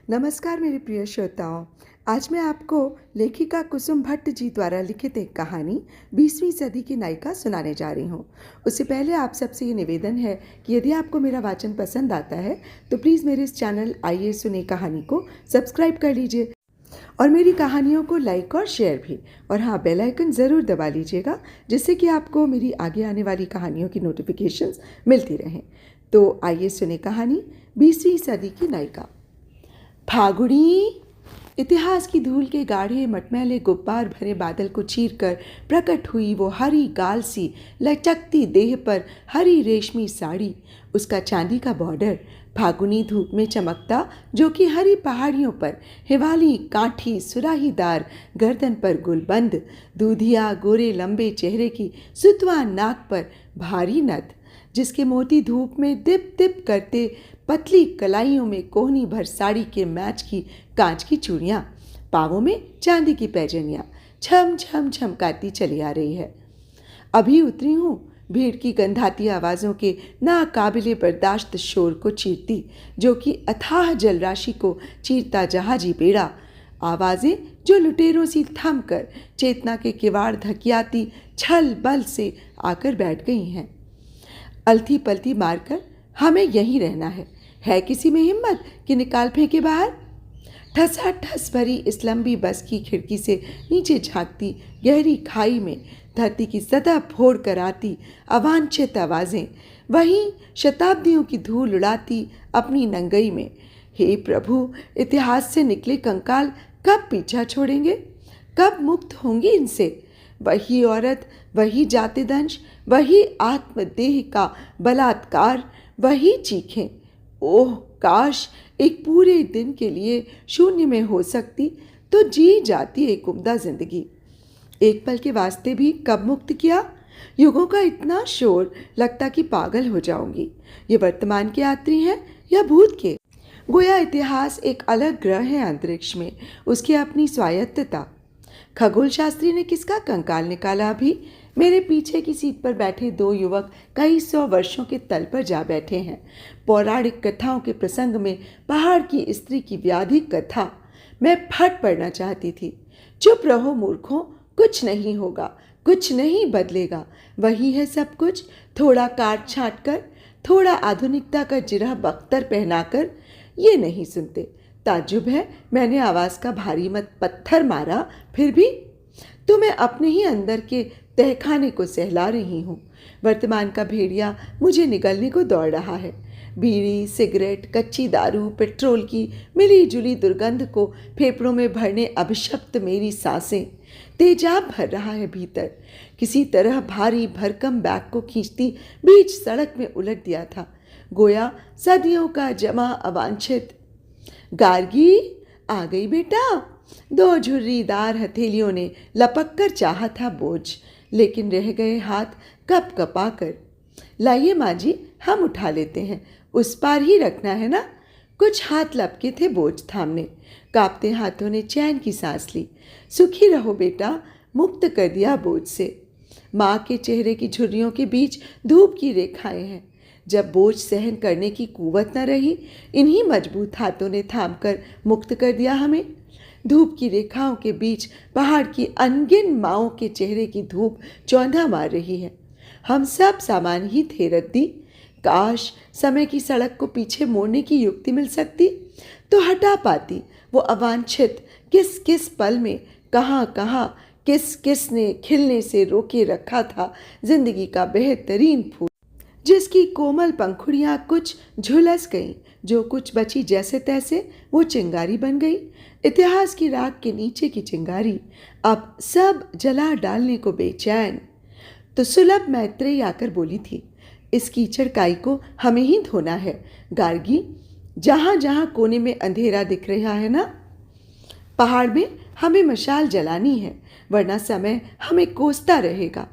नमस्कार मेरे प्रिय श्रोताओं। आज मैं आपको लेखिका कुसुम भट्ट जी द्वारा लिखित एक कहानी 20वीं सदी की नायिका सुनाने जा रही हूँ। उससे पहले आप सबसे ये निवेदन है कि यदि आपको मेरा वाचन पसंद आता है तो प्लीज़ मेरे इस चैनल आइए सुने कहानी को सब्सक्राइब कर लीजिए और मेरी कहानियों को लाइक और शेयर भी। और हाँ, बेल आइकन ज़रूर दबा लीजिएगा जिससे कि आपको मेरी आगे आने वाली कहानियों की नोटिफिकेशंस मिलती रहें। तो आइए सुने कहानी 20वीं सदी की नायिका। फागुड़ी। इतिहास की धूल के गाढ़े मटमैले गुब्बार भरे बादल को चीरकर प्रकट हुई वो हरी गाल सी लचकती देह पर हरी रेशमी साड़ी, उसका चांदी का बॉर्डर फागुनी धूप में चमकता, जो कि हरी पहाड़ियों पर हिवाली काठी सुराहीदार गर्दन पर गुलबंद, दूधिया गोरे लंबे चेहरे की सुतवा नाक पर भारी नथ, जिसके मोती धूप में दिप दिप करते, पतली कलाइयों में कोहनी भर साड़ी के मैच की कांच की चूड़ियाँ, पाँवों में चांदी की पैजनियाँ छम छम छमकाती चली आ रही है। अभी उतरी हूँ, भीड़ की गंधाती आवाज़ों के नाकाबिले बर्दाश्त शोर को चीरती, जो कि अथाह जलराशि को चीरता जहाजी बेड़ा, आवाज़ें जो लुटेरों सी थम कर चेतना के किवाड़ धकियाती छल बल से आकर बैठ गई हैं। अलथी पलथी मारकर हमें यहीं रहना है किसी में हिम्मत कि निकाल फेंके बाहर? ठसाठस भरी इस लंबी बस की खिड़की से नीचे झांकती गहरी खाई में धरती की सतह फोड़ कर आती अवांछित आवाज़ें वहीं शताब्दियों की धूल उड़ाती अपनी नंगई में। हे प्रभु, इतिहास से निकले कंकाल कब पीछा छोड़ेंगे? कब मुक्त होंगे इनसे? वही औरत, वही जातिदंश, वही आत्मदेह का बलात्कार, वही चीखें। ओह काश एक पूरे दिन के लिए शून्य में हो सकती तो जी जाती एक उम्दा जिंदगी। एक पल के वास्ते भी कब मुक्त किया? युगों का इतना शोर, लगता कि पागल हो जाऊंगी। ये वर्तमान के यात्री हैं या भूत के? गोया इतिहास एक अलग ग्रह है अंतरिक्ष में, उसकी अपनी स्वायत्तता। खगोल शास्त्री ने किसका कंकाल निकाला? अभी मेरे पीछे की सीट पर बैठे दो युवक कई 100 वर्षों के तल पर जा बैठे हैं। पौराणिक कथाओं के प्रसंग में पहाड़ की स्त्री की व्याधि कथा मैं फट पड़ना चाहती थी। चुप रहो मूर्खों, कुछ नहीं होगा, कुछ नहीं बदलेगा, वही है सब कुछ। थोड़ा काट छाट कर, थोड़ा आधुनिकता का जिरह बख्तर पहनाकर। ये नहीं सुनते। ताज्जुब है, मैंने आवाज़ का भारी मत पत्थर मारा, फिर भी तो मैं अपने ही अंदर के तहखाने को सहला रही हूँ। वर्तमान का भेड़िया मुझे निगलने को दौड़ रहा है। बीड़ी, सिगरेट, कच्ची दारू, पेट्रोल की मिली जुली दुर्गंध को फेफड़ों में भरने अभिशप्त मेरी सांसें तेजाब भर रहा है भीतर। किसी तरह भारी भरकम बैग को खींचती बीच सड़क में उलट दिया था, गोया सदियों का जमा अवांछित। गार्गी, आ गई बेटा। दो झुर्रीदार हथेलियों ने लपक कर चाहा था बोझ, लेकिन रह गए हाथ कप कपा कर। लाइए माँ जी, हम उठा लेते हैं, उस पार ही रखना है ना। कुछ हाथ लपके थे बोझ थामने। कांपते हाथों ने चैन की सांस ली। सुखी रहो बेटा, मुक्त कर दिया बोझ से। माँ के चेहरे की झुर्रियों के बीच धूप की रेखाएं हैं। जब बोझ सहन करने की कुवत न रही, इन्हीं मजबूत हाथों ने थामकर मुक्त कर दिया हमें। धूप की रेखाओं के बीच पहाड़ की अनगिन माओं के चेहरे की धूप चौंधा मार रही है। हम सब सामान ही थे रद्दी। काश समय की सड़क को पीछे मोड़ने की युक्ति मिल सकती तो हटा पाती वो अवांछित किस किस पल में, कहाँ कहाँ, किस किस ने खिलने से रोके रखा था जिंदगी का बेहतरीन फूल, जिसकी कोमल पंखुड़ियाँ कुछ झुलस गईं, जो कुछ बची जैसे तैसे वो चिंगारी बन गई। इतिहास की राख के नीचे की चिंगारी अब सब जला डालने को बेचैन। तो सुलभ मैत्रेयी आकर बोली थी, इस कीचड़ काई को हमें ही धोना है गार्गी। जहाँ जहाँ कोने में अंधेरा दिख रहा है ना, पहाड़ में हमें मशाल जलानी है, वरना समय हमें कोसता रहेगा।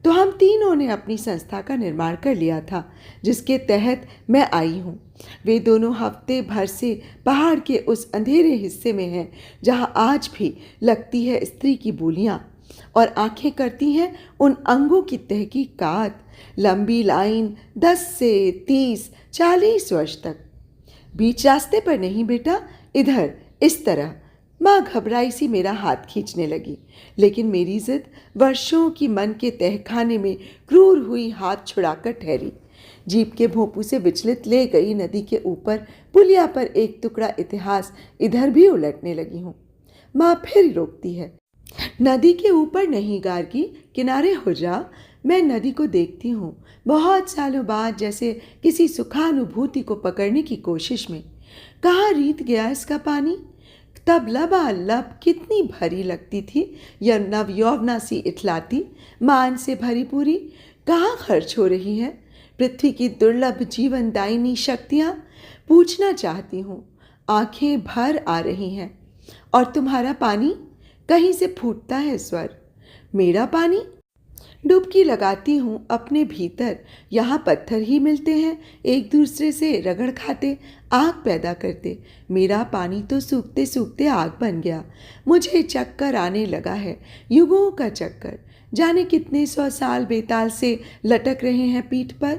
तो हम तीनों ने अपनी संस्था का निर्माण कर लिया था, जिसके तहत मैं आई हूँ। वे दोनों हफ्ते भर से पहाड़ के उस अंधेरे हिस्से में हैं जहाँ आज भी लगती है स्त्री की बोलियाँ और आंखें करती हैं उन अंगों की तहकीकात। लंबी लाइन 10 से 30 40 वर्ष तक। बीच रास्ते पर नहीं बेटा, इधर, इस तरह। माँ घबराई सी मेरा हाथ खींचने लगी, लेकिन मेरी जिद वर्षों की मन के तहखाने में क्रूर हुई हाथ छुड़ाकर ठहरी। जीप के भोंपू से विचलित ले गई नदी के ऊपर पुलिया पर एक टुकड़ा इतिहास इधर भी उलटने लगी हूँ। माँ फिर रोकती है। नदी के ऊपर नहीं गार्गी, किनारे हो जा। मैं नदी को देखती हूँ, बहुत सालों बाद, जैसे किसी सुखानुभूति को पकड़ने की कोशिश में। कहाँ रीत गया इसका पानी? तब लबालब कितनी भरी लगती थी यह नवयौवना सी इठलाती, मान से भरी पूरी। कहाँ खर्च हो रही है पृथ्वी की दुर्लभ जीवनदायिनी शक्तियाँ? पूछना चाहती हूँ। आंखें भर आ रही हैं। और तुम्हारा पानी? कहीं से फूटता है स्वर। मेरा पानी? डुबकी लगाती हूँ अपने भीतर। यहाँ पत्थर ही मिलते हैं, एक दूसरे से रगड़ खाते, आग पैदा करते। मेरा पानी तो सूखते सूखते आग बन गया। मुझे चक्कर आने लगा है, युगों का चक्कर। जाने कितने 100 साल बेताल से लटक रहे हैं पीठ पर।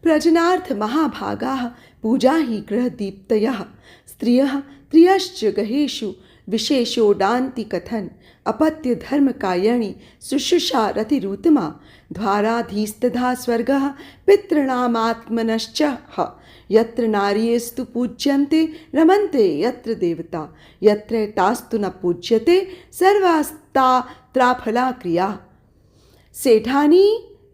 प्रजनार्थ महाभागाः पूजा ही गृह दीप्तयः स्त्रियः त्रियश्च गहेषु विशेषोडान्ति कथन अपत्य धर्म कायणी शुश्रूषा रतिरुत्तमा द्वाराधीस्तधा स्वर्गः पितॄणामात्मनश्च यत्र नार्यस्तु पूज्यन्ते रमन्ते यत्र देवता यत्र तास्तु न पूज्यते सर्वास्ता त्राफला क्रिया। सेठानी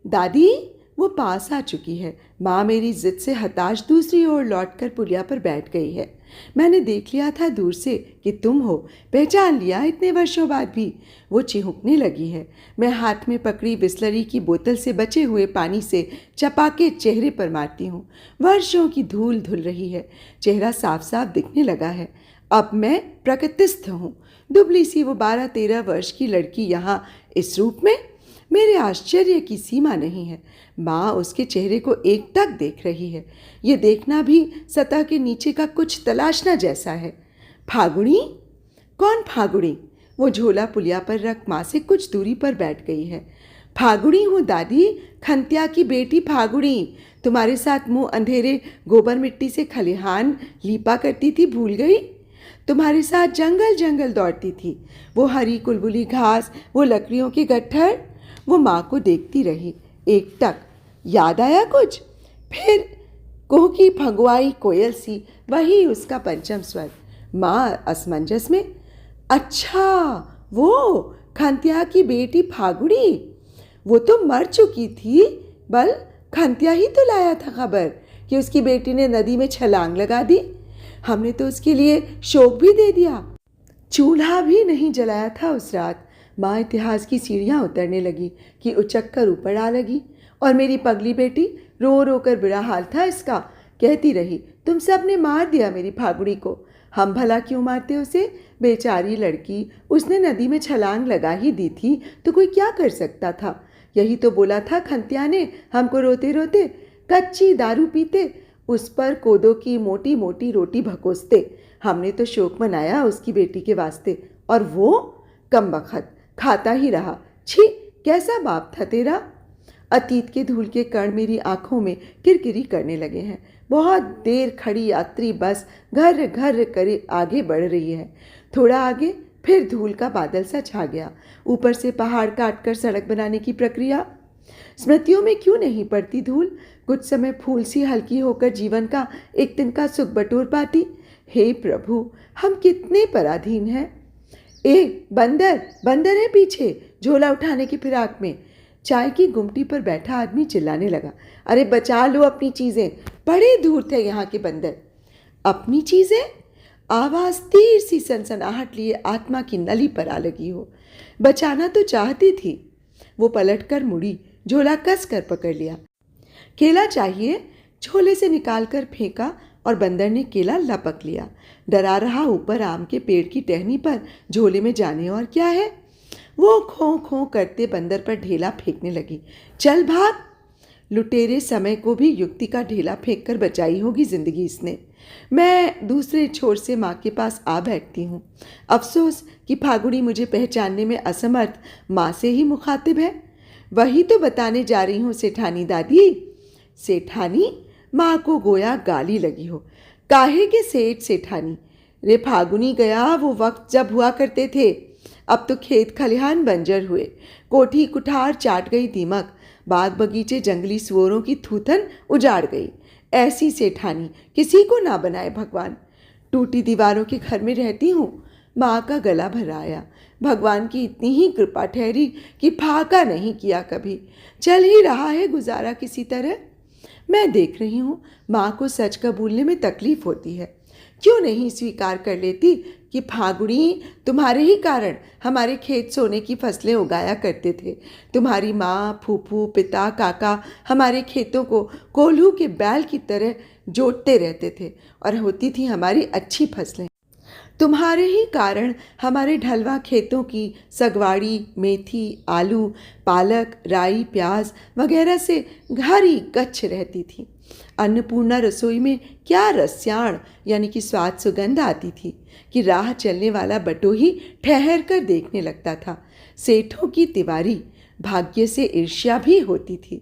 दादी, वो पास आ चुकी है। माँ मेरी जिद से हताश दूसरी ओर लौटकर पुलिया पर बैठ गई है। मैंने देख लिया था दूर से कि तुम हो, पहचान लिया इतने वर्षों बाद भी। वो चिहुकने लगी है। मैं हाथ में पकड़ी बिस्लरी की बोतल से बचे हुए पानी से चपाके चेहरे पर मारती हूँ। वर्षों की धूल धुल रही है, चेहरा साफ साफ दिखने लगा है। अब मैं प्रकृतिस्थ हूँ, दुबली सी वो 12-13 वर्ष की लड़की यहाँ इस रूप में। मेरे आश्चर्य की सीमा नहीं है। माँ उसके चेहरे को एकटक देख रही है। ये देखना भी सतह के नीचे का कुछ तलाशना जैसा है। फागुनी? कौन फागुनी? वो झोला पुलिया पर रख माँ से कुछ दूरी पर बैठ गई है। फागुनी हूँ दादी, खंतिया की बेटी फागुनी। तुम्हारे साथ मुँह अंधेरे गोबर मिट्टी से खलिहान लीपा करती थी, भूल गई? तुम्हारे साथ जंगल जंगल दौड़ती थी, वो हरी कुलबुली घास, वो लकड़ियों के गट्ठर। वो माँ को देखती रही एकटक। याद आया कुछ? फिर कोह की फगुआई कोयल सी, वही उसका पंचम स्वर। माँ असमंजस में। अच्छा, वो खंतिया की बेटी फागुड़ी, वो तो मर चुकी थी। बल खंतिया ही तो लाया था खबर कि उसकी बेटी ने नदी में छलांग लगा दी। हमने तो उसके लिए शोक भी दे दिया, चूल्हा भी नहीं जलाया था उस रात। माँ इतिहास की सीढ़ियाँ उतरने लगी कि उचक कर ऊपर आ लगी। और मेरी पगली बेटी, रो रो कर बुरा हाल था इसका, कहती रही तुम सब ने मार दिया मेरी फागुड़ी को। हम भला क्यों मारते उसे? बेचारी लड़की, उसने नदी में छलांग लगा ही दी थी तो कोई क्या कर सकता था? यही तो बोला था खंतिया ने हमको रोते रोते। कच्ची दारू पीते, उस पर कोदो की मोटी मोटी रोटी भकोसते। हमने तो शोक मनाया उसकी बेटी के वास्ते, और वो कमबख्त खाता ही रहा। छी, कैसा बाप था तेरा। अतीत के धूल के कण मेरी आंखों में किरकिरी करने लगे हैं। बहुत देर खड़ी यात्री बस घर घर करे आगे बढ़ रही है। थोड़ा आगे फिर धूल का बादल सा छा गया। ऊपर से पहाड़ काटकर सड़क बनाने की प्रक्रिया। स्मृतियों में क्यों नहीं पड़ती धूल? कुछ समय फूल सी हल्की होकर जीवन का एक दिन का सुख बटोर पाती। हे प्रभु, हम कितने पराधीन हैं। ए बंदर, बंदर है पीछे, झोला उठाने की फिराक में। चाय की गुमटी पर बैठा आदमी चिल्लाने लगा, अरे बचा लो अपनी चीज़ें, बड़े दूर थे यहाँ के बंदर। अपनी चीज़ें? आवाज़ तीर सी सनसनाहट लिए आत्मा की नली पर आ लगी हो। बचाना तो चाहती थी। वो पलटकर मुड़ी, झोला कस कर पकड़ लिया। केला चाहिए? झोले से निकालकर फेंका और बंदर ने केला लपक लिया। डरा रहा ऊपर आम के पेड़ की टहनी पर, झोले में जाने और क्या है। वो खों खों करते बंदर पर ढेला फेंकने लगी। चल भाग। लुटेरे समय को भी युक्ति का ढेला फेंक कर बचाई होगी जिंदगी इसने। मैं दूसरे छोर से माँ के पास आ बैठती हूँ। अफसोस कि फागुड़ी मुझे पहचानने में असमर्थ माँ से ही मुखातिब है। वही तो बताने जा रही हूँ सेठानी दादी। सेठानी? माँ को गोया गाली लगी हो। काहे के सेठ सेठानी, रे फागुनी गया वो वक्त जब हुआ करते थे। अब तो खेत खलिहान बंजर हुए, कोठी कुठार चाट गई दीमक, बाग बगीचे जंगली सुअरों की थूथन उजाड़ गई। ऐसी सेठानी किसी को ना बनाए भगवान। टूटी दीवारों के घर में रहती हूँ। माँ का गला भराया। भगवान की इतनी ही कृपा ठहरी कि फाका नहीं किया कभी। चल ही रहा है गुजारा किसी तरह। मैं देख रही हूँ माँ को सच कबूलने में तकलीफ होती है। क्यों नहीं स्वीकार कर लेती कि फागुनी, तुम्हारे ही कारण हमारे खेत सोने की फसलें उगाया करते थे। तुम्हारी माँ, फूफू, पिता, काका हमारे खेतों को कोल्हू के बैल की तरह जोतते रहते थे और होती थी हमारी अच्छी फसलें। तुम्हारे ही कारण हमारे ढलवा खेतों की सगवाड़ी, मेथी, आलू, पालक, राई, प्याज वगैरह से घारी गच्छ रहती थी। अन्नपूर्णा रसोई में क्या रस्याण यानी कि स्वाद सुगंध आती थी कि राह चलने वाला बटोही ठहर कर देखने लगता था। सेठों की तिवारी भाग्य से ईर्ष्या भी होती थी,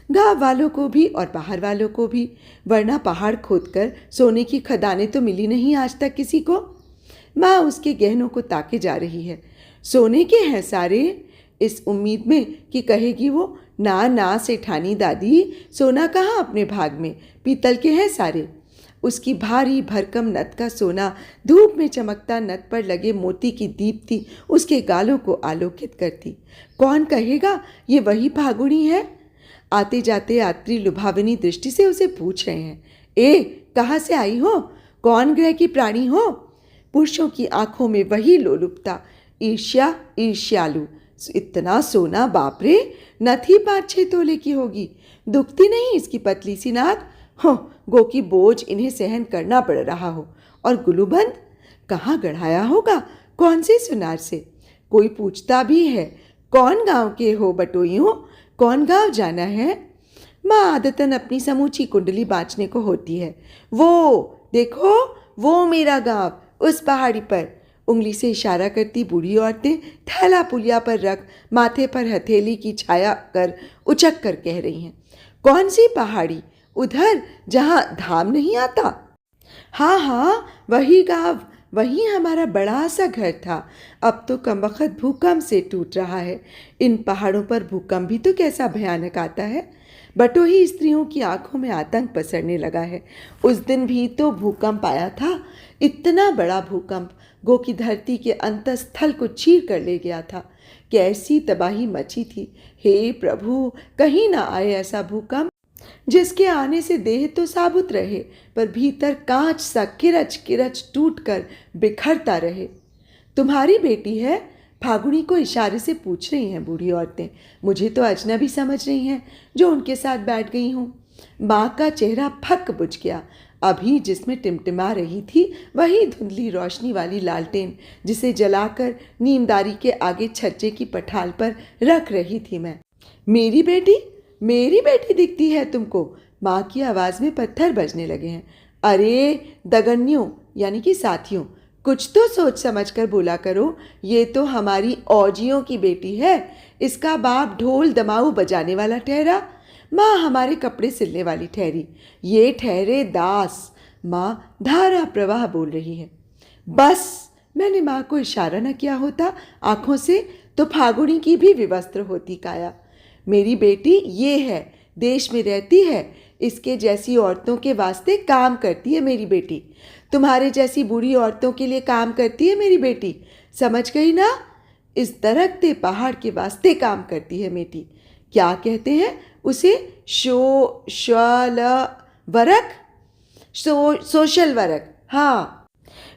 गांव वालों को भी और बाहर वालों को भी, वरना पहाड़ खोदकर सोने की खदानें तो मिली नहीं आज तक किसी को। माँ उसके गहनों को ताके जा रही है। सोने के हैं सारे, इस उम्मीद में कि कहेगी वो, ना ना सेठानी दादी, सोना कहाँ अपने भाग में, पीतल के हैं सारे। उसकी भारी भरकम नथ का सोना धूप में चमकता नथ पर लगे मोती की दीप्ति उसके गालों को आलोकित करती। कौन कहेगा ये वही फागुनी है? आते जाते यात्री लुभावनी दृष्टि से उसे पूछ रहे हैं, ए कहाँ से आई हो, कौन ग्रह की प्राणी हो? पुरुषों की आंखों में वही लोलुपता, ईर्ष्या, ईर्ष्यालु। इतना सोना, बाप रे, नथी 5-6 तोले की होगी, दुखती नहीं इसकी पतली सी नाक? हो, गो की बोझ इन्हें सहन करना पड़ रहा हो। और गुलूबंद कहाँ गढ़ाया होगा, कौन से सुनार से? कोई पूछता भी है, कौन गांव के हो बटोइयों, कौन गांव जाना है? माँ आदतन अपनी समूची कुंडली बाँचने को होती है। वो देखो, वो मेरा गांव, उस पहाड़ी पर। उंगली से इशारा करती बूढ़ी औरतें थैला पुलिया पर रख माथे पर हथेली की छाया कर उचक कर कह रही हैं, कौन सी पहाड़ी? उधर जहाँ धाम नहीं आता। हाँ हाँ, वही गांव, वहीं हमारा बड़ा सा घर था। अब तो कमबख्त भूकंप से टूट रहा है। इन पहाड़ों पर भूकंप भी तो कैसा भयानक आता है। बटोही स्त्रियों की आंखों में आतंक पसरने लगा है। उस दिन भी तो भूकंप आया था, इतना बड़ा भूकंप, गो की धरती के अंतस्थल को चीर कर ले गया था। कैसी तबाही मची थी। हे प्रभु, कहीं ना आए ऐसा भूकंप जिसके आने से देह तो साबुत रहे पर भीतर कांच सा किरच किरच टूट कर बिखरता रहे। तुम्हारी बेटी है? फागुनी को इशारे से पूछ रही हैं बूढ़ी औरतें। मुझे तो अजनबी समझ रही हैं जो उनके साथ बैठ गई हूँ। माँ का चेहरा फक बुझ गया। अभी जिसमें टिमटिमा रही थी वही धुंधली रोशनी वाली लालटेन जिसे जलाकर नीमदारी के आगे छज्जे की पठाल पर रख रही थी मैं। मेरी बेटी, मेरी बेटी दिखती है तुमको? माँ की आवाज़ में पत्थर बजने लगे हैं। अरे दगन्यों यानी कि साथियों, कुछ तो सोच समझ कर बोला करो। ये तो हमारी औजियों की बेटी है। इसका बाप ढोल दमाऊ बजाने वाला ठहरा, माँ हमारे कपड़े सिलने वाली ठहरी। ये ठहरे दास। माँ धारा प्रवाह बोल रही है। बस, मैंने माँ को इशारा न किया होता आंखों से तो फागुनी की भी विवस्त्र होती काया। मेरी बेटी ये है, देश में रहती है, इसके जैसी औरतों के वास्ते काम करती है मेरी बेटी। तुम्हारे जैसी बूढ़ी औरतों के लिए काम करती है मेरी बेटी, समझ गई ना? इस दरकते पहाड़ के वास्ते काम करती है बेटी। क्या कहते हैं उसे? Social work. हाँ,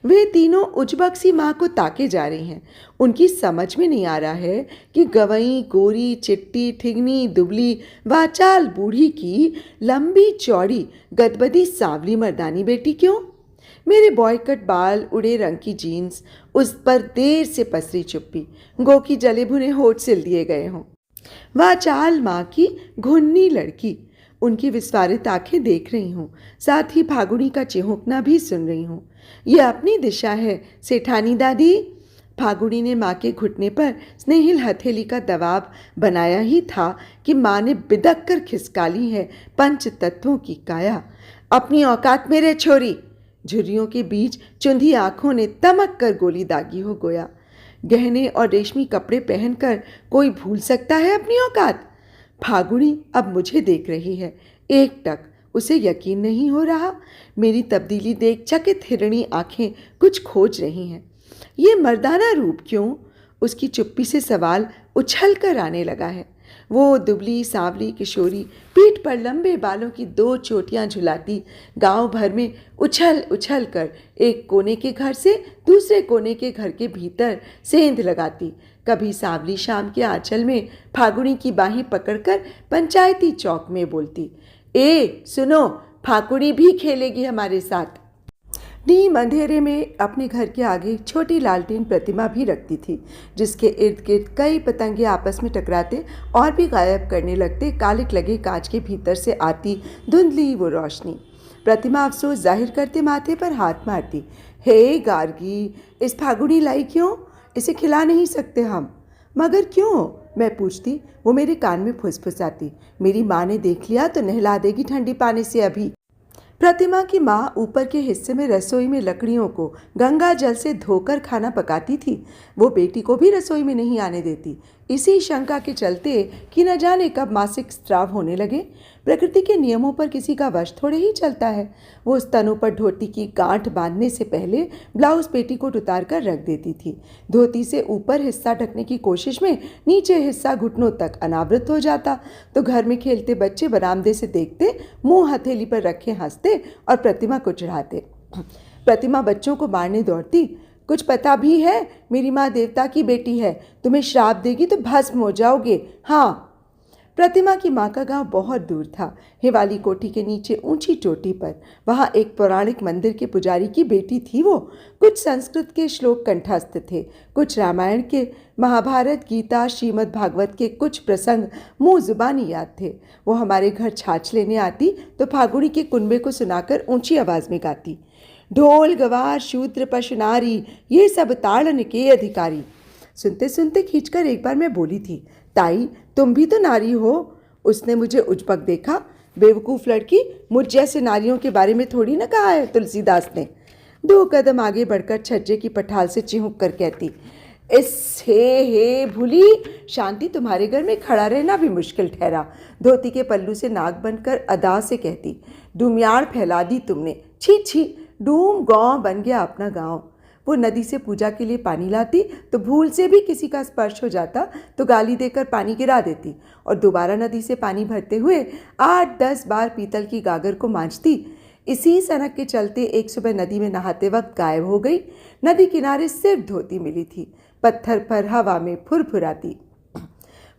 वे तीनों उजबक सी माँ को ताके जा रही हैं। उनकी समझ में नहीं आ रहा है कि गवई, गोरी, चिट्टी, ठिगनी, दुबली, वाचाल बूढ़ी की लंबी चौड़ी गदबदी सांवली मर्दानी बेटी क्यों? मेरे बॉयकट बाल, उड़े रंग की जीन्स, उस पर देर से पसरी चुप्पी, गो की जले भुने होठ सिल दिए गए हों। वाचाल माँ की घुन्नी लड़की, उनकी विस्फारित आंखें देख रही हूँ, साथ ही फागुनी का चिहुकना भी सुन रही हूँ। ये अपनी दिशा है सेठानी दादी। फागुनी ने माँ के घुटने पर स्नेहिल हथेली का दबाव बनाया ही था कि माँ ने बिदक कर खिसका ली है पंच तत्वों की काया। अपनी औकात में रह छोरी, झुर्रियों के बीच चुंधी आंखों ने तमक कर गोली दागी हो गोया। गहने और रेशमी कपड़े पहनकर कोई भूल सकता है अपनी औकात? फागुनी अब मुझे देख रही है, एकटक। उसे यकीन नहीं हो रहा। मेरी तब्दीली देख चकित हिरणी आंखें कुछ खोज रही हैं। ये मर्दाना रूप क्यों? उसकी चुप्पी से सवाल उछल कर आने लगा है। वो दुबली सांवली किशोरी पीठ पर लंबे बालों की 2 चोटियां झुलाती गांव भर में उछल उछल कर एक कोने के घर से दूसरे कोने के घर के भीतर सेंध लगाती। कभी सांवली शाम के आंचल में फागुनी की बाहें पकड़कर पंचायती चौक में बोलती, ए सुनो, फागुनी भी खेलेगी हमारे साथ। नीम अंधेरे में अपने घर के आगे छोटी लालटेन प्रतिमा भी रखती थी, जिसके इर्द गिर्द कई पतंगे आपस में टकराते और भी गायब करने लगते कालिक लगे कांच के भीतर से आती धुंधली वो रोशनी। प्रतिमा अफसोस जाहिर करते माथे पर हाथ मारती, हे गार्गी, इस फागुनी लाई क्यों? इसे खिला नहीं सकते हम। मगर क्यों? मैं पूछती। वो मेरे कान में फुसफुसाती, मेरी माँ ने देख लिया तो नहला देगी ठंडी पानी से अभी। प्रतिमा की माँ ऊपर के हिस्से में रसोई में लकड़ियों को गंगा जल से धोकर खाना पकाती थी। वो बेटी को भी रसोई में नहीं आने देती, इसी शंका के चलते कि न जाने कब मासिक स्त्राव होने लगे। प्रकृति के नियमों पर किसी का वश थोड़े ही चलता है। वो स्तनों पर धोती की गांठ बांधने से पहले ब्लाउज पेटीकोट उतार कर रख देती थी। धोती से ऊपर हिस्सा ढकने की कोशिश में नीचे हिस्सा घुटनों तक अनावृत हो जाता, तो घर में खेलते बच्चे बरामदे से देखते, मुंह हथेली पर रखे हंसते और प्रतिमा को चढ़ाते। प्रतिमा बच्चों को मारने दौड़ती। कुछ पता भी है, मेरी माँ देवता की बेटी है, तुम्हें श्राप देगी तो भस्म हो जाओगे। हाँ। प्रतिमा की माँ का गांव बहुत दूर था, हिवाली कोठी के नीचे ऊंची चोटी पर। वहाँ एक पौराणिक मंदिर के पुजारी की बेटी थी वो। कुछ संस्कृत के श्लोक कंठस्थ थे, कुछ रामायण के, महाभारत, गीता, श्रीमद् भागवत के कुछ प्रसंग मुँह जुबानी याद थे। वो हमारे घर छाछ लेने आती तो फागुनी के कुनबे को सुनाकर ऊंची आवाज़ में गाती, ढोल गवार शूद्र पशु नारी, ये सब ताड़न के अधिकारी। सुनते सुनते खींचकर एक बार मैं बोली थी, ताई तुम भी तो नारी हो। उसने मुझे उजपक देखा, बेवकूफ़ लड़की, मुझ जैसे नारियों के बारे में थोड़ी ना कहा है तुलसीदास ने। 2 कदम आगे बढ़कर छज्जे की पठाल से चिहुक कर कहती, इस हे भूली, शांति तुम्हारे घर में खड़ा रहना भी मुश्किल ठहरा। धोती के पल्लू से नाक बनकर अदा से कहती, डूमियाड़ फैला दी तुमने, छी छी, डूम गाँव बन गया अपना गाँव। वो नदी से पूजा के लिए पानी लाती तो भूल से भी किसी का स्पर्श हो जाता तो गाली देकर पानी गिरा देती और दोबारा नदी से पानी भरते हुए 8-10 बार पीतल की गागर को मांजती। इसी सनक के चलते एक सुबह नदी में नहाते वक्त गायब हो गई। नदी किनारे सिर्फ धोती मिली थी, पत्थर पर हवा में फुरफुराती।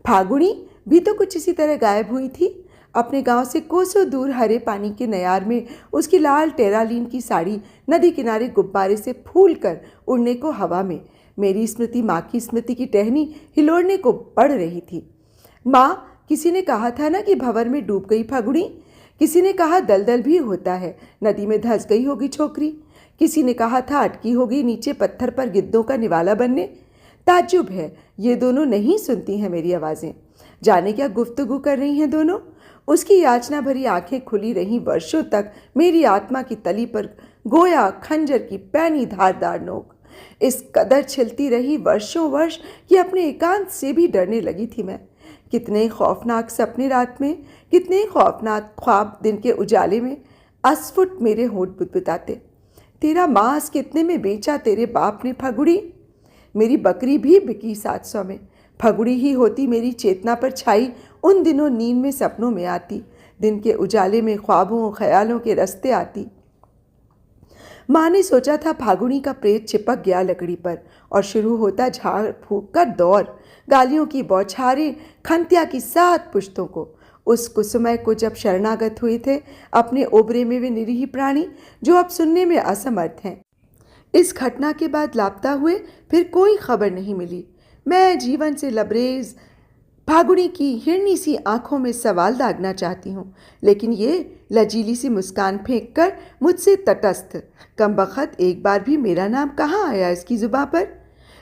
फागुनी भी तो कुछ इसी तरह गायब हुई थी। अपने गांव से कोसों दूर हरे पानी के नयार में उसकी लाल टेरालीन की साड़ी नदी किनारे गुब्बारे से फूल कर उड़ने को हवा में। मेरी स्मृति माँ की स्मृति की टहनी हिलोड़ने को बढ़ रही थी। माँ, किसी ने कहा था ना कि भंवर में डूब गई फागुनी। किसी ने कहा दलदल भी होता है, नदी में धंस गई होगी छोकरी। किसी ने कहा था अटकी होगी नीचे पत्थर पर गिद्धों का निवाला बनने। ताज्जुब है, ये दोनों नहीं सुनती हैं मेरी आवाज़ें। जाने क्या गुफ्तगू कर रही हैं दोनों। उसकी याचना भरी आंखें खुली रहीं वर्षों तक मेरी आत्मा की तली पर, गोया खंजर की पैनी धारदार नोक। इस कदर छिलती रही वर्षों वर्ष कि अपने एकांत से भी डरने लगी थी मैं। कितने खौफनाक सपने रात में, कितने खौफनाक ख्वाब दिन के उजाले में। अस्फुट मेरे होंठ बुदबुदाते, तेरा मांस कितने में बेचा तेरे बाप ने फगुड़ी। मेरी बकरी भी बिकी 700 में। फगुड़ी ही होती मेरी चेतना पर छाई। उन दिनों नींद में सपनों में आती, दिन के उजाले में ख्वाबों ख्यालों के रास्ते आती। माँ ने सोचा था फागुनी का प्रेत चिपक गया लकड़ी पर और शुरू होता झाड़ फूंक का दौर, गालियों की बौछारें खंतिया की 7 पुश्तों को। उस कुसुमय को जब शरणागत हुए थे अपने ओबरे में वे निरीह प्राणी जो अब सुनने में असमर्थ हैं। इस घटना के बाद लापता हुए फिर कोई खबर नहीं मिली। मैं जीवन से लबरेज फागुनी की हिरनी सी आंखों में सवाल दागना चाहती हूँ, लेकिन ये लजीली सी मुस्कान फेंक कर मुझसे तटस्थ, कमबख्त एक बार भी मेरा नाम कहाँ आया इसकी जुबां पर।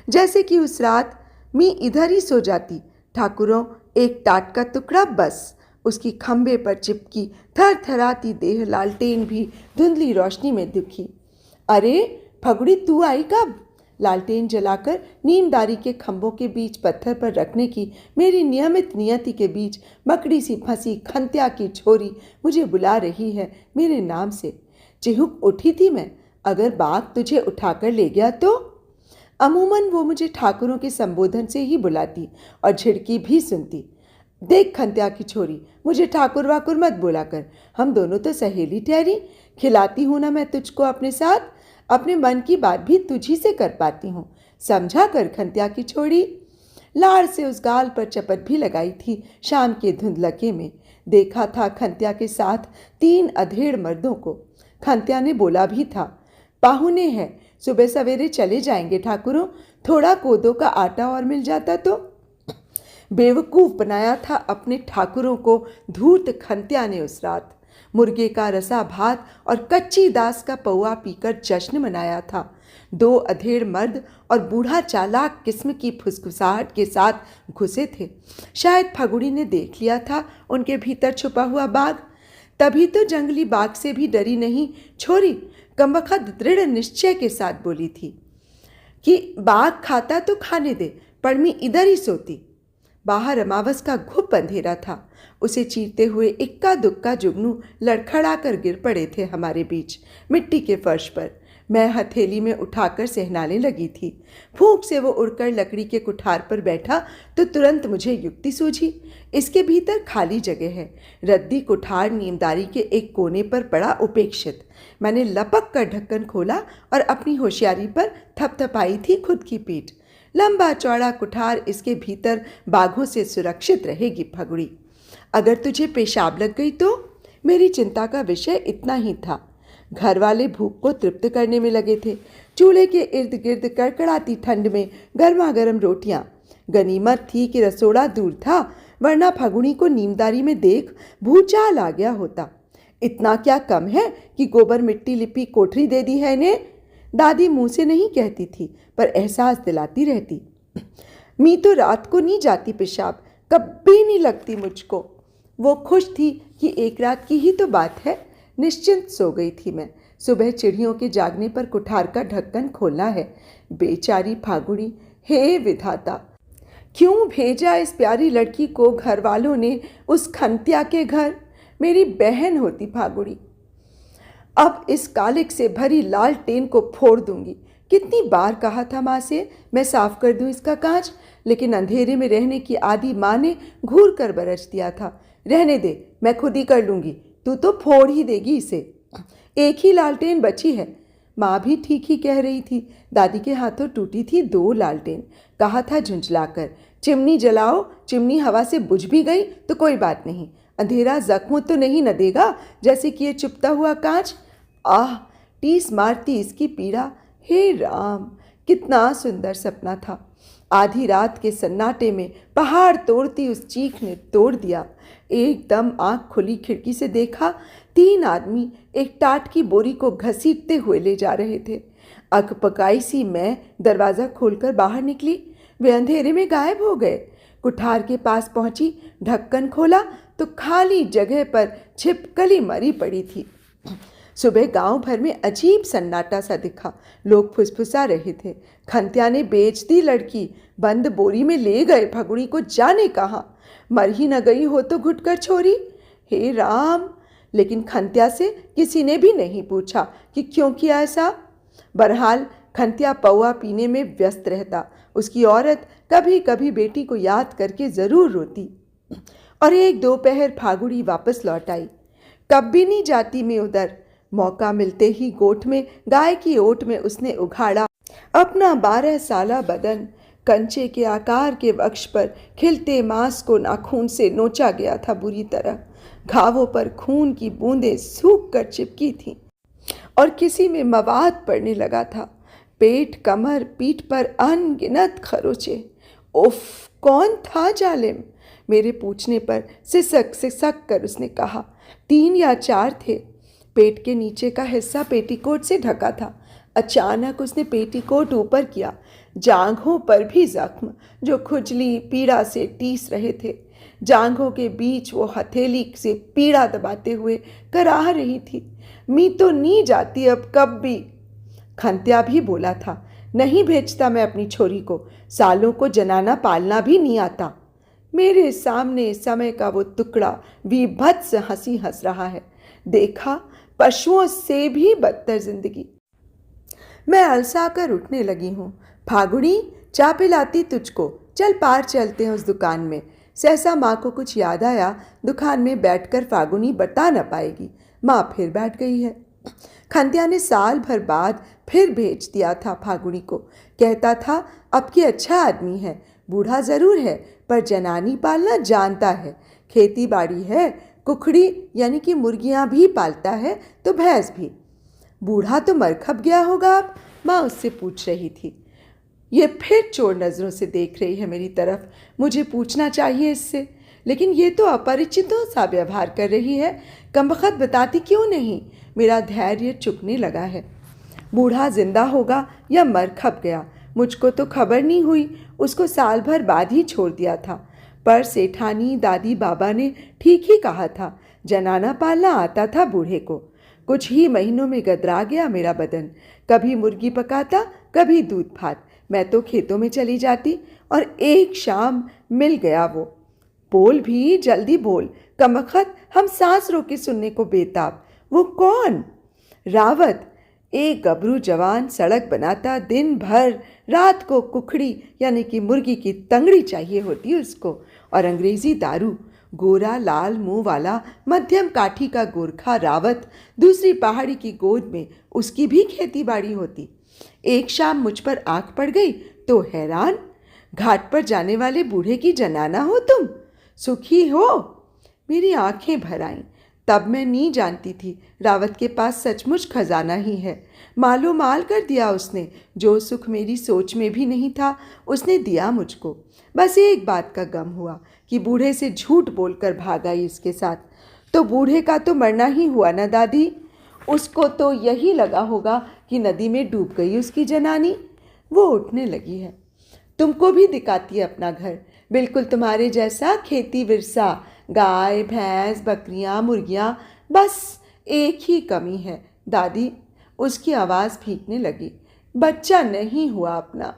जैसे कि उस रात मी इधर ही सो जाती, ठाकुरों एक टाट का टुकड़ा बस। उसकी खंबे पर चिपकी थर थराती देह लालटेन भी धुंधली रोशनी में दिखी। अरे फगुड़ी, तू आई कब? लालटेन जलाकर नीमदारी के खंभों के बीच पत्थर पर रखने की मेरी नियमित नियति के बीच मकड़ी सी फंसी खंत्या की छोरी मुझे बुला रही है मेरे नाम से। चिहुक उठी थी मैं। अगर बाघ तुझे उठाकर ले गया तो? अमूमन वो मुझे ठाकुरों के संबोधन से ही बुलाती और झिड़की भी सुनती। देख खंत्या की छोरी, मुझे ठाकुर वाकुर मत बोला कर, हम दोनों तो सहेली ठहरी। खिलाती हूँ ना मैं तुझको अपने साथ, अपने मन की बात भी तुझी से कर पाती हूँ, समझा कर खंत्या की छोरी। लाड़ से उस गाल पर चपत भी लगाई थी शाम के धुंधलके में। देखा था खंत्या के साथ 3 अधेड़ मर्दों को। खंत्या ने बोला भी था, पाहुने हैं, सुबह सवेरे चले जाएंगे ठाकुरों, थोड़ा कोदो का आटा और मिल जाता तो। बेवकूफ़ बनाया था अपने ठाकुरों को धूर्त खंत्या ने उस रात। मुर्गे का रसा भात और कच्ची दास का पौआ पीकर जश्न मनाया था। 2 अधेड़ मर्द और बूढ़ा चालाक किस्म की फुसफुसाहट के साथ घुसे थे। शायद फगुड़ी ने देख लिया था उनके भीतर छुपा हुआ बाघ। तभी तो जंगली बाघ से भी डरी नहीं छोरी कमबख्त दृढ़ निश्चय के साथ बोली थी कि बाघ खाता तो खाने दे, पर मैं इधर ही सोती। बाहर अमावस का घुप अंधेरा था। उसे चीरते हुए इक्का दुक्का जुगनू लड़खड़ा कर गिर पड़े थे हमारे बीच मिट्टी के फर्श पर। मैं हथेली में उठाकर सहनाने लगी थी। फूंक से वो उड़कर लकड़ी के कुठार पर बैठा तो तुरंत मुझे युक्ति सूझी। इसके भीतर खाली जगह है। रद्दी कुठार नीमदारी के एक कोने पर पड़ा उपेक्षित। मैंने लपक कर ढक्कन खोला और अपनी होशियारी पर थपथपाई थी खुद की पीठ। लंबा चौड़ा कुठार, इसके भीतर बाघों से सुरक्षित रहेगी फगुड़ी। अगर तुझे पेशाब लग गई तो? मेरी चिंता का विषय इतना ही था। घर वाले भूख को तृप्त करने में लगे थे। चूल्हे के इर्द गिर्द कड़कड़ाती ठंड में गर्मा गर्म रोटियां। गनीमत थी कि रसोड़ा दूर था, वरना फगुड़ी को नीमदारी में देख भूचाल आ गया होता। इतना क्या कम है कि गोबर मिट्टी लिपी कोठरी दे दी है इन्हें? दादी मुंह से नहीं कहती थी, पर एहसास दिलाती रहती। मी तो रात को नहीं जाती पेशाब, कभी नहीं लगती मुझको। वो खुश थी कि एक रात की ही तो बात है। निश्चिंत सो गई थी मैं। सुबह चिड़ियों के जागने पर कुठार का ढक्कन खोलना है। बेचारी फागुड़ी, हे विधाता, क्यों भेजा इस प्यारी लड़की को घर वालों ने उस खंत्या के घर? मेरी बहन होती फागुड़ी। अब इस कालिक से भरी लालटेन को फोड़ दूंगी। कितनी बार कहा था माँ से मैं साफ कर दूं इसका कांच, लेकिन अंधेरे में रहने की आदि माँ ने घूर कर बरच दिया था। रहने दे, मैं खुद ही कर लूंगी, तू तो फोड़ ही देगी इसे। एक ही लालटेन बची है। माँ भी ठीक ही कह रही थी। दादी के हाथों टूटी थी 2 लालटेन। कहा था झुंझलाकर, चिमनी जलाओ, चिमनी हवा से बुझ भी गई तो कोई बात नहीं, अंधेरा जख्म तो नहीं न देगा जैसे कि ये चुपता हुआ कांच। आह, टीस मारती इसकी पीड़ा। हे राम, कितना सुंदर सपना था। आधी रात के सन्नाटे में पहाड़ तोड़ती उस चीख ने तोड़ दिया। एकदम आंख खुली, खिड़की से देखा 3 आदमी एक टाट की बोरी को घसीटते हुए ले जा रहे थे। अकपकाई सी मैं दरवाज़ा खोलकर बाहर निकली। वे अंधेरे में गायब हो गए। कुठार के पास पहुंची, ढक्कन खोला तो खाली जगह पर छिपकली मरी पड़ी थी। सुबह गांव भर में अजीब सन्नाटा सा दिखा। लोग फुसफुसा रहे थे। खंत्या ने बेच दी लड़की, बंद बोरी में ले गए फगुड़ी को जाने कहाँ। मर ही न गई हो तो घुटकर छोरी। हे राम, लेकिन खंत्या से किसी ने भी नहीं पूछा कि क्यों किया ऐसा। बहरहाल खंत्या पौआ पीने में व्यस्त रहता। उसकी औरत कभी कभी बेटी को याद करके ज़रूर रोती। और 1-2 पहर फागुड़ी वापस लौट आई। कब भी नहीं जाती मैं उधर। मौका मिलते ही गोठ में गाय की ओट में उसने उघाड़ा अपना 12 साला बदन। कंचे के आकार के वक्ष पर खिलते मांस को नाखून से नोचा गया था बुरी तरह। घावों पर खून की बूंदें सूख कर चिपकी थीं और किसी में मवाद पड़ने लगा था। पेट, कमर, पीठ पर अनगिनत खरोचे। उफ, कौन था जालिम? मेरे पूछने पर सिसक सिसक कर उसने कहा, 3 या 4 थे। पेट के नीचे का हिस्सा पेटीकोट से ढका था। अचानक उसने पेटीकोट ऊपर किया। जांघों पर भी जख्म जो खुजली पीड़ा से टीस रहे थे। जांघों के बीच वो हथेली से पीड़ा दबाते हुए कराह रही थी, मी तो नहीं जाती अब कब भी। खंत्या भी बोला था, नहीं भेजता मैं अपनी छोरी को, सालों को जनाना पालना भी नहीं आता। मेरे सामने समय का वो टुकड़ा बीभत्स हंसी हंस रहा है। देखा, पशुओं से भी बदतर जिंदगी। मैं अलसा कर उठने लगी हूँ। फागुनी, चाय पिलाती तुझको, चल पार चलते हैं उस दुकान में। सहसा माँ को कुछ याद आया, दुकान में बैठकर फागुनी बता न पाएगी। माँ फिर बैठ गई है। खंतिया ने साल भर बाद फिर भेज दिया था फागुनी को। कहता था, अब की अच्छा आदमी है, बूढ़ा ज़रूर है पर जनानी पालना जानता है। खेती बाड़ी है, कुखड़ी यानी कि मुर्गियाँ भी पालता है, तो भैंस भी। बूढ़ा तो मर खप गया होगा अब, माँ उससे पूछ रही थी। ये फिर चोर नज़रों से देख रही है मेरी तरफ। मुझे पूछना चाहिए इससे, लेकिन ये तो अपरिचितों सा व्यवहार कर रही है। कमबख्त बताती क्यों नहीं? मेरा धैर्य चुकने लगा है। बूढ़ा जिंदा होगा या मर खप गया, मुझको तो खबर नहीं हुई। उसको साल भर बाद ही छोड़ दिया था। पर सेठानी दादी बाबा ने ठीक ही कहा था, जनाना पालना आता था बूढ़े को। कुछ ही महीनों में गदरा गया मेरा बदन। कभी मुर्गी पकाता, कभी दूध भात। मैं तो खेतों में चली जाती और एक शाम मिल गया वो। बोल भी, जल्दी बोल कमबख्त, हम सांस रोके सुनने को बेताब। वो कौन? रावत, एक गबरू जवान सड़क बनाता दिन भर, रात को कुखड़ी यानी कि मुर्गी की तंगड़ी चाहिए होती उसको, और अंग्रेजी दारू। गोरा लाल मुंह वाला मध्यम काठी का गोरखा रावत, दूसरी पहाड़ी की गोद में उसकी भी खेती बाड़ी होती। एक शाम मुझ पर आंख पड़ गई तो हैरान, घाट पर जाने वाले बूढ़े की जनाना हो तुम, सुखी हो? मेरी आंखें भर आईं। तब मैं नहीं जानती थी रावत के पास सचमुच खजाना ही है। मालो माल कर दिया उसने, जो सुख मेरी सोच में भी नहीं था उसने दिया मुझको। बस एक बात का गम हुआ कि बूढ़े से झूठ बोलकर भाग आई इसके साथ। तो बूढ़े का तो मरना ही हुआ ना दादी। उसको तो यही लगा होगा कि नदी में डूब गई उसकी जनानी। वो उठने लगी है। तुमको भी दिखाती है अपना घर, बिल्कुल तुम्हारे जैसा खेती विरसा, गाय भैंस बकरियां मुर्गियां, बस एक ही कमी है दादी। उसकी आवाज़ भीगने लगी। बच्चा नहीं हुआ अपना।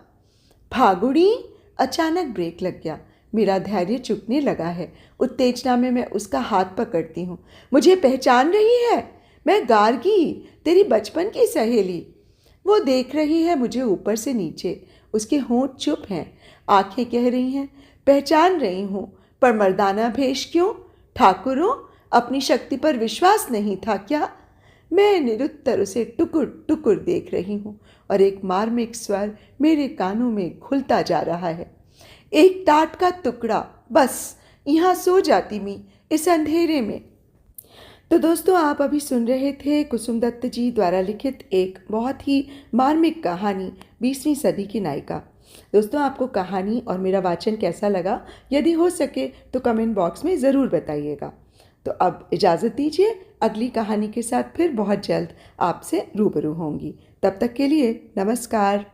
फागुड़ी, अचानक ब्रेक लग गया। मेरा धैर्य चुकने लगा है। उत्तेजना में मैं उसका हाथ पकड़ती हूँ। मुझे पहचान रही है? मैं गार्गी, तेरी बचपन की सहेली। वो देख रही है मुझे ऊपर से नीचे। उसके होंठ चुप हैं, आंखें कह रही हैं, पहचान रही हूँ, पर मर्दाना भेष क्यों? ठाकुरों, अपनी शक्ति पर विश्वास नहीं था क्या? मैं निरुत्तर उसे टुकुर टुकुर देख रही हूँ और एक मार्मिक स्वर मेरे कानों में घुलता जा रहा है। एक टाट का टुकड़ा, बस यहाँ सो जाती मैं इस अंधेरे में। तो दोस्तों, आप अभी सुन रहे थे कुसुम दत्त जी द्वारा लिखित एक बहुत ही मार्मिक कहानी 20वीं सदी की नायिका। दोस्तों, आपको कहानी और मेरा वाचन कैसा लगा? यदि हो सके तो कमेंट बॉक्स में ज़रूर बताइएगा। तो अब इजाज़त दीजिए, अगली कहानी के साथ फिर बहुत जल्द आपसे रूबरू होंगी। तब तक के लिए नमस्कार।